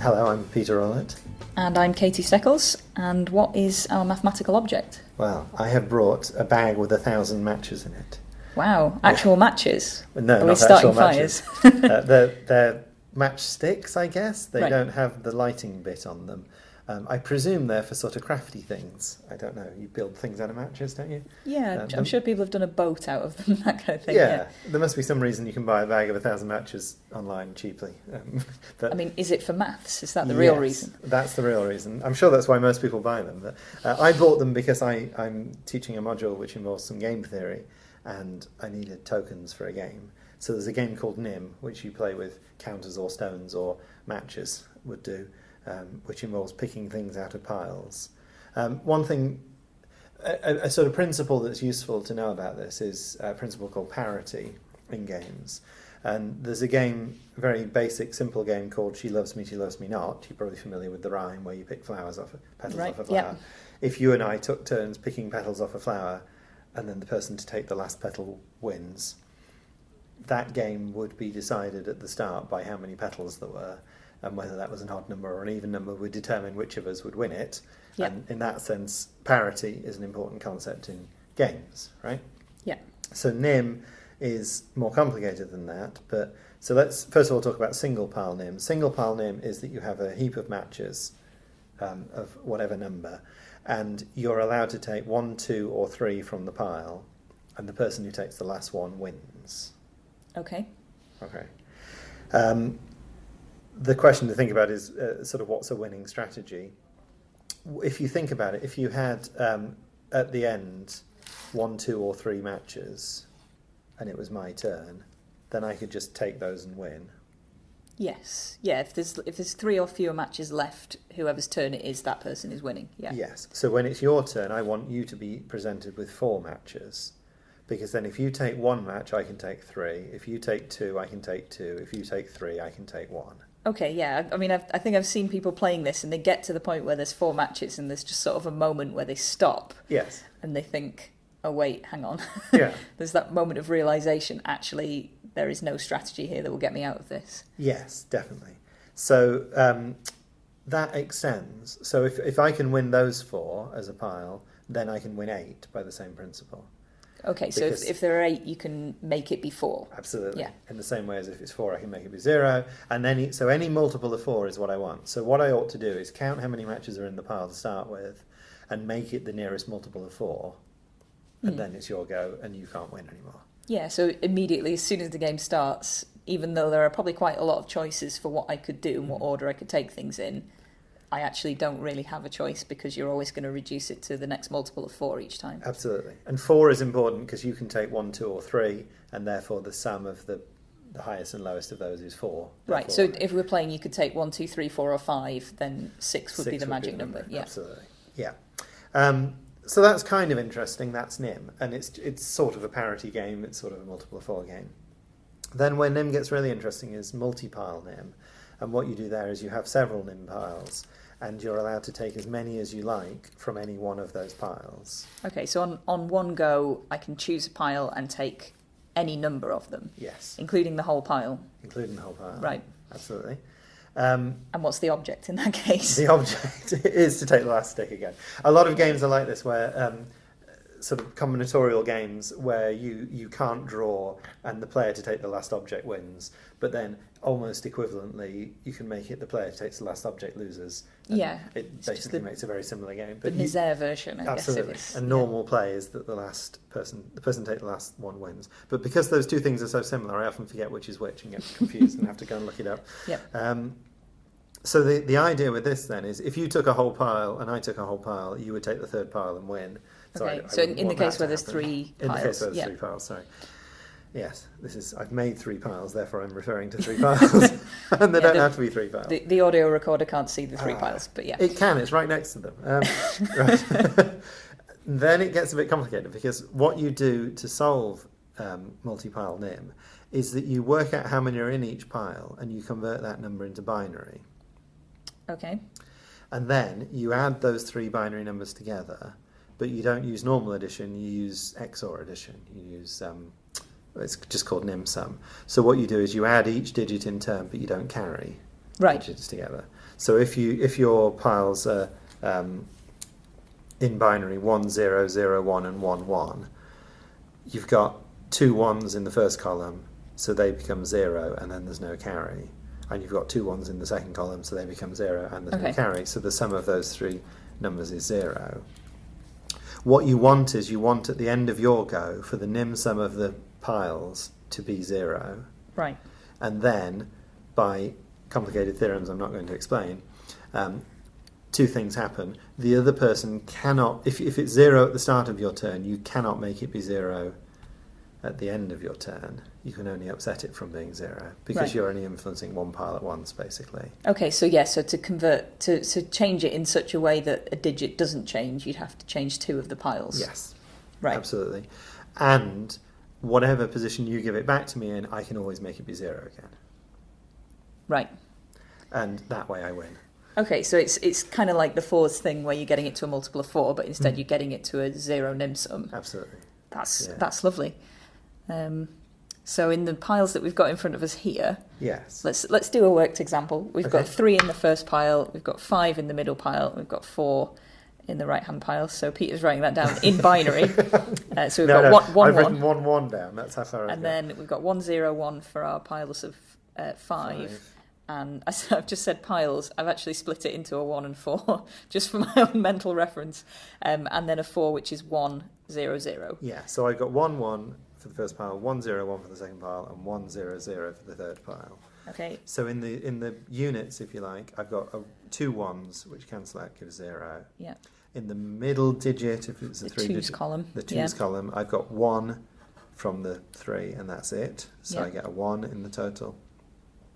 Hello, I'm Peter Rowlett. And I'm Katie Steckles. And what is our mathematical object? Well, I have brought a bag with 1,000 matches in it. Wow, actual matches? No, Are not we starting actual matches. fires? They're matchsticks, I guess. They Right. don't have the lighting bit on them. I presume they're for sort of crafty things. I don't know. You build things out of matches, don't you? Yeah, I'm sure people have done a boat out of them, that kind of thing. Yeah, there must be some reason you can buy a bag of 1,000 matches online cheaply. I mean, is it for maths? Is that the real reason? That's the real reason. I'm sure that's why most people buy them. But I bought them because I'm teaching a module which involves some game theory, and I needed tokens for a game. So there's a game called NIM, which you play with counters or stones or matches would do, which involves picking things out of piles. One thing, a sort of principle that's useful to know about this is a principle called Parity in games. And there's a game, a very basic, simple game called She Loves Me Not. You're probably familiar with the rhyme where you pick petals off a flower. Yeah. If you and I took turns picking petals off a flower, and then the person to take the last petal wins, that game would be decided at the start by how many petals there were, and whether that was an odd number or an even number would determine which of us would win it. Yep. And in that sense, parity is an important concept in games, right? Yeah. So NIM is more complicated than that, but so let's first of all talk about single pile NIM. Single pile NIM is that you have a heap of matches of whatever number, and you're allowed to take 1, 2, or 3 from the pile, and the person who takes the last one wins. Okay. The question to think about is sort of what's a winning strategy. If you think about it, if you had at the end 1, 2, or 3 matches, and it was my turn, then I could just take those and win. Yes. Yeah, if there's 3 or fewer matches left, whoever's turn it is, that person is winning. Yeah. Yes. So when it's your turn, I want you to be presented with 4 matches. Because then if you take 1 match, I can take 3. If you take 2, I can take 2. If you take 3, I can take 1. Okay, yeah. I mean, I think I've seen people playing this, and they get to the point where there's 4 matches, and there's just sort of a moment where they stop. Yes. And they think, oh, wait, hang on. Yeah. There's that moment of realisation, actually, there is no strategy here that will get me out of this. Yes, definitely. So that extends. So if I can win those 4 as a pile, then I can win 8 by the same principle. Okay, so if there are 8, you can make it be 4. Absolutely. Yeah. In the same way as if it's 4, I can make it be 0. And then so any multiple of 4 is what I want. So what I ought to do is count how many matches are in the pile to start with, and make it the nearest multiple of 4. And then it's your go, and you can't win anymore. Yeah, so immediately, as soon as the game starts, even though there are probably quite a lot of choices for what I could do and what order I could take things in, I actually don't really have a choice because you're always going to reduce it to the next multiple of 4 each time. Absolutely. And 4 is important because you can take 1, 2, or 3, and therefore the sum of the highest and lowest of those is 4. Right, so if we're playing you could take 1, 2, 3, 4, or 5, then 6 would be the magic number. Yeah. Absolutely. Yeah. So that's kind of interesting. That's NIM. And it's sort of a parity game. It's sort of a multiple of 4 game. Then where NIM gets really interesting is multi-pile NIM. And what you do there is you have several NIM piles, and you're allowed to take as many as you like from any one of those piles. Okay, so on one go, I can choose a pile and take any number of them? Yes. Including the whole pile? Including the whole pile. Right. Absolutely. And what's the object in that case? The object is to take the last stick again. A lot of games are like this, where sort of combinatorial games where you can't draw and the player to take the last object wins, but then almost equivalently you can make it the player who takes the last object loses. Yeah. It basically makes a very similar game. But the misère version, I absolutely. guess it is. And normal play is that the person take the last one wins. But because those two things are so similar, I often forget which is which and get confused and have to go and look it up. Yep. So the idea with this then is if you took a whole pile and I took a whole pile, you would take the third pile and win. Okay, so in the case where there's 3 piles. In the case where there's 3 piles, sorry. Yes, I've made 3 piles, therefore I'm referring to 3 piles. And they don't have to be 3 piles. The audio recorder can't see the 3 piles, but yeah. It can, it's right next to them. Right. Then it gets a bit complicated because what you do to solve multi-pile NIM is that you work out how many are in each pile and you convert that number into binary. Okay. And then you add those 3 binary numbers together, but you don't use normal addition, you use XOR addition. You use, it's just called NIM sum. So what you do is you add each digit in turn, but you don't carry digits together. So if your piles are in binary 1, 0, 0, 1 and 1, 1, you've got 2 1s in the first column, so they become 0 and then there's no carry. And you've got 2 1s in the second column, so they become 0 and there's no carry. So the sum of those 3 numbers is 0. What you want is at the end of your go for the nim sum of the piles to be 0. Right. And then, by complicated theorems I'm not going to explain, 2 things happen. The other person cannot, if it's 0 at the start of your turn, you cannot make it be 0 at the end of your turn. You can only upset it from being 0 because you're only influencing one pile at once, basically. Okay, so so to convert, to change it in such a way that a digit doesn't change, you'd have to change 2 of the piles. Yes. Right. Absolutely. And whatever position you give it back to me in, I can always make it be 0 again. Right. And that way I win. Okay, so it's kind of like the fours thing where you're getting it to a multiple of 4, but instead you're getting it to a 0 nim sum. Absolutely. That's lovely. So in the piles that we've got in front of us here, yes, let's do a worked example. We've got 3 in the first pile, we've got 5 in the middle pile, we've got 4 in the right hand pile. So Peter's writing that down in binary. So we've got 1 I've 1. written 1 1 down. That's how far. And then we've got 1 0 1 for our piles of 5. And I've just said piles. I've actually split it into a 1 and 4, just for my own mental reference. And then a 4, which is 1 0 0. Yeah. So I got 1 1 for the first pile, 1 0 1 for the second pile, and 1 0 0 for the third pile. Okay. So in the units, if you like, I've got 2 1s, which cancel out, gives 0. Yeah. In the middle digit, if it's a 3 digit, column. the 2's column, I've got 1 from the 3, and that's it. So I get a 1 in the total.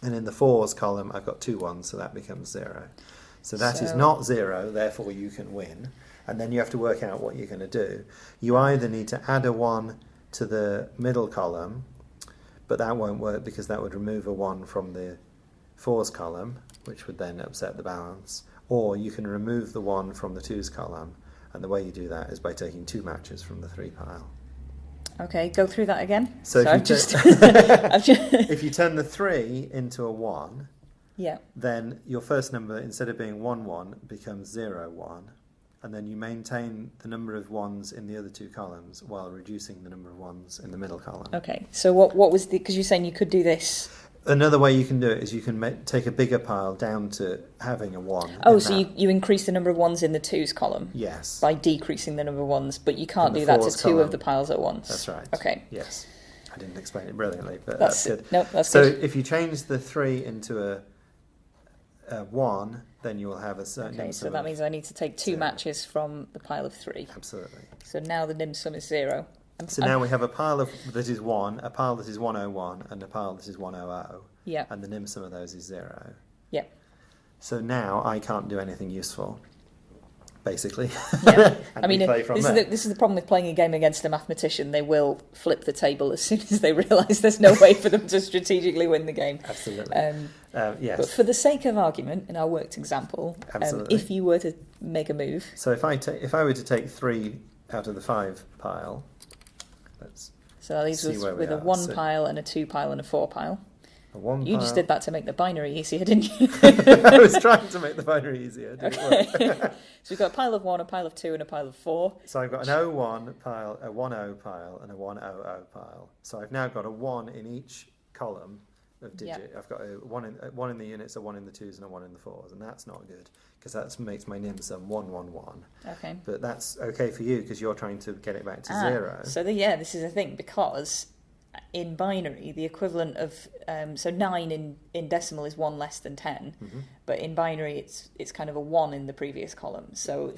And in the 4's column, I've got 2 1s, so that becomes 0. So that is not 0, therefore you can win. And then you have to work out what you're going to do. You either need to add a 1 to the middle column, but that won't work because that would remove a 1 from the 4's column, which would then upset the balance. Or you can remove the 1 from the 2's column, and the way you do that is by taking 2 matches from the 3 pile. Okay, go through that again. So I've just if you turn the 3 into a 1, then your first number, instead of being 1 1, becomes 0 1, and then you maintain the number of 1s in the other 2 columns while reducing the number of 1s in the middle column. Okay, so what was because you're saying you could do this. Another way you can do it is you can take a bigger pile down to having a 1. Oh, so you increase the number of 1s in the 2's column? Yes. By decreasing the number of 1s, but you can't do that to 2 of the piles at once? That's right. Okay. Yes. I didn't explain it brilliantly, but that's good. No, that's so good. If you change the 3 into a 1, then you will have a certain Okay, so that means I need to take 2 matches from the pile of 3. Absolutely. So now the nim sum is 0. So now we have a pile that is 1, a pile that is 101, and a pile that is 100. Yeah. And the nim sum of those is 0. Yeah. So now I can't do anything useful, basically. Yeah. I mean, this is the problem with playing a game against a mathematician. They will flip the table as soon as they realise there's no way for them to strategically win the game. Absolutely. Yes. But for the sake of argument, in our worked example, if you were to make a move... So if I were to take 3 out of the 5 pile... So that leaves us with a 1 pile and a 2 pile and a 4 pile. You just did that to make the binary easier, didn't you? I was trying to make the binary easier. So we've got a pile of 1, a pile of 2 and a pile of 4. So I've got an 01 pile, a 10 pile and a 100 pile. So I've now got a 1 in each column of digit. I've got a 1 in the units, a 1 in the 2's and a 1 in the 4's, and that's not good because that makes my nim sum 1 1 1. Okay. But that's okay for you because you're trying to get it back to 0. So this is a thing because in binary the equivalent of so 9 in decimal is 1 less than 10, but in binary it's kind of a 1 in the previous column. So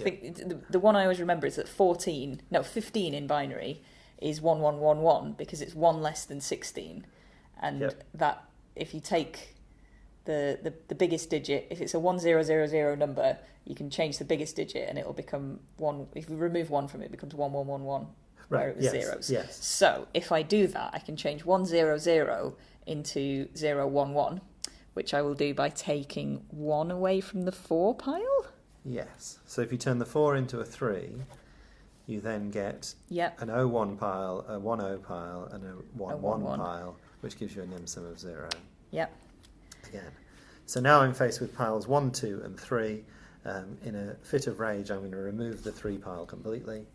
the one I always remember is that 15 in binary is 1 1 1 1 because it's 1 less than 16, and that if you take the biggest digit, if it's a 1000 number, you can change the biggest digit and it'll become 1. If you remove 1 from it, it becomes 1111. Right. Where it was zeros. Yes. So if I do that, I can change 100 into 011, which I will do by taking 1 away from the 4 pile. Yes. So if you turn the 4 into a 3, you then get an 01 pile, a 10 pile, and a 11 pile, which gives you a nim sum of 0. Yep. Again. So now I'm faced with piles 1, 2 and 3. In a fit of rage, I'm going to remove the 3 pile completely.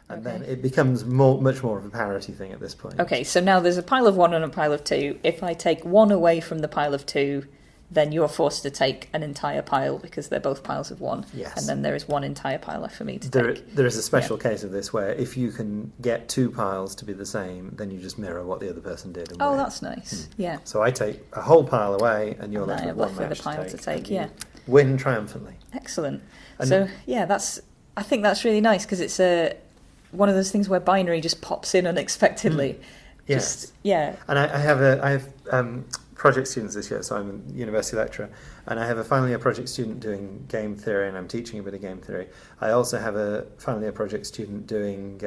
And then it becomes much more of a parity thing at this point. Okay, so now there's a pile of 1 and a pile of 2. If I take 1 away from the pile of 2, then you're forced to take an entire pile because they're both piles of 1. Yes. And then there is 1 entire pile left for me to take. There is a special case of this where if you can get 2 piles to be the same, then you just mirror what the other person did. And win. That's nice. Yeah. So I take a whole pile away, and you're And left I with am one left with match a pile to take. Yeah. Win triumphantly. Excellent. And so I think that's really nice because it's one of those things where binary just pops in unexpectedly. Yes. Yeah. And I have project students this year, so I'm a university lecturer, and I have a final year project student doing game theory, and I'm teaching a bit of game theory. I also have a final year project student doing,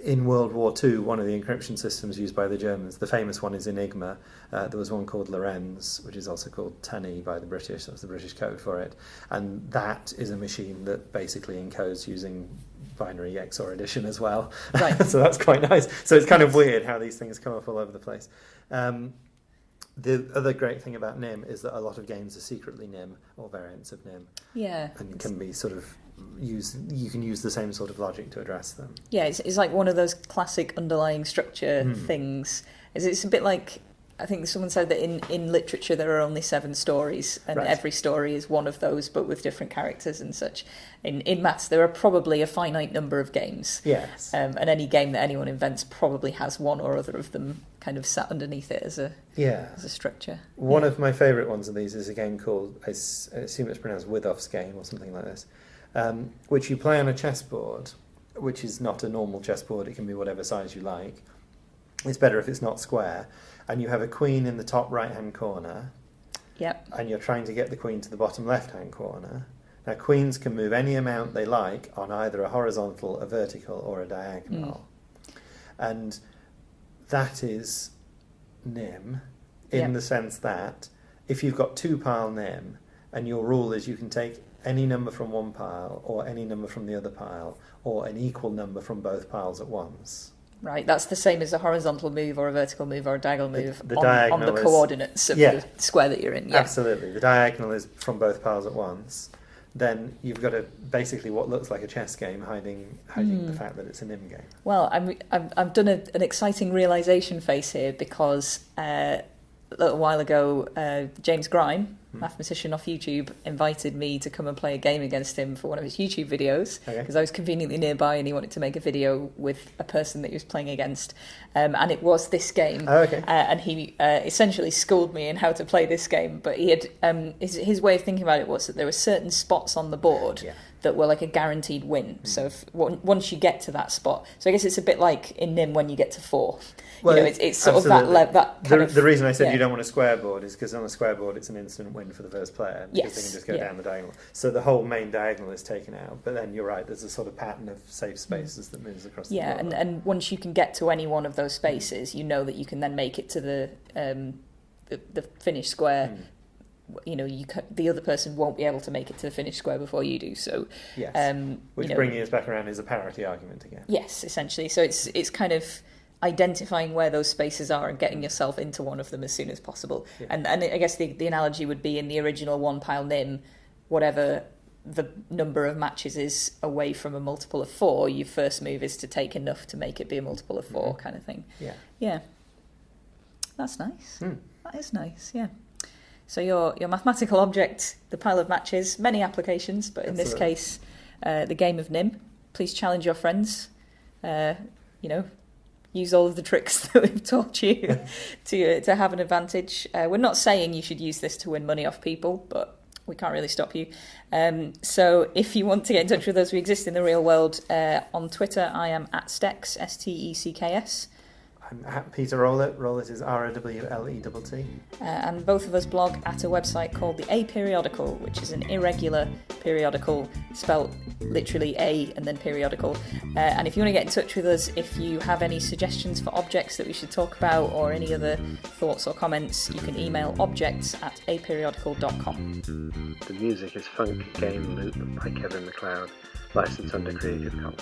in World War II, one of the encryption systems used by the Germans. The famous one is Enigma. There was one called Lorenz, which is also called Tunny by the British. That's the British code for it. And that is a machine that basically encodes using binary XOR addition as well. Right. So that's quite nice. So it's kind of weird how these things come up all over the place. The other great thing about NIM is that a lot of games are secretly NIM or variants of NIM. Yeah. And can be sort of you can use the same sort of logic to address them. Yeah, it's like one of those classic underlying structure things. It's a bit like, I think someone said that in literature there are only 7 stories, and every story is one of those, but with different characters and such. In maths, there are probably a finite number of games. Yes. And any game that anyone invents probably has one or other of them kind of sat underneath it as a structure. One of my favourite ones of these is a game called, I assume it's pronounced Withoff's Game or something like this, which you play on a chessboard, which is not a normal chessboard. It can be whatever size you like. It's better if it's not square. And you have a queen in the top right-hand corner. Yep. And you're trying to get the queen to the bottom left-hand corner. Now, queens can move any amount they like on either a horizontal, a vertical, or a diagonal. And that is NIM in the sense that if you've got 2 pile NIM, and your rule is you can take any number from one pile or any number from the other pile or an equal number from both piles at once. Right, that's the same as a horizontal move or a vertical move or a diagonal move The on diagonal the coordinates of the square that you're in. Yeah. Absolutely. The diagonal is from both piles at once. Then you've got basically what looks like a chess game hiding the fact that it's a NIM game. Well, I've done an exciting realisation phase here because a little while ago, James Grime, mathematician off YouTube, invited me to come and play a game against him for one of his YouTube videos because I was conveniently nearby and he wanted to make a video with a person that he was playing against, and it was this game. And he essentially schooled me in how to play this game, but he had his way of thinking about it was that there were certain spots on the board that were like a guaranteed win. So once you get to that spot, so I guess it's a bit like in NIM when you get to 4. Well, it's sort of that kind of... The reason I said you don't want a square board is because on a square board it's an instant win for the first player because they can just go down the diagonal. So the whole main diagonal is taken out, but then you're right, there's a sort of pattern of safe spaces that moves across the board. Yeah, and once you can get to any one of those spaces, you know that you can then make it to the finished square. You know, the other person won't be able to make it to the finished square before you do. So, which bringing us back around is a parity argument again. Yes, essentially. So it's kind of identifying where those spaces are and getting yourself into one of them as soon as possible. Yeah. And I guess the analogy would be in the original 1 pile NIM, whatever the number of matches is away from a multiple of 4, your first move is to take enough to make it be a multiple of 4 kind of thing. Yeah. That's nice. That is nice, yeah. So your mathematical object, the pile of matches, many applications, but in this case, the game of NIM. Please challenge your friends. Use all of the tricks that we've taught you to have an advantage. We're not saying you should use this to win money off people, but we can't really stop you. So if you want to get in touch with us, we exist in the real world. On Twitter, I am at Steckes, Stecks. I'm at Peter Rowlett. Rowlett is Rowlett. And both of us blog at a website called the A Periodical, which is an irregular periodical, spelt literally A and then periodical. And if you want to get in touch with us, if you have any suggestions for objects that we should talk about or any other thoughts or comments, you can email objects@aperiodical.com. The music is Funk Game Loop by Kevin MacLeod, licensed under Creative Commons.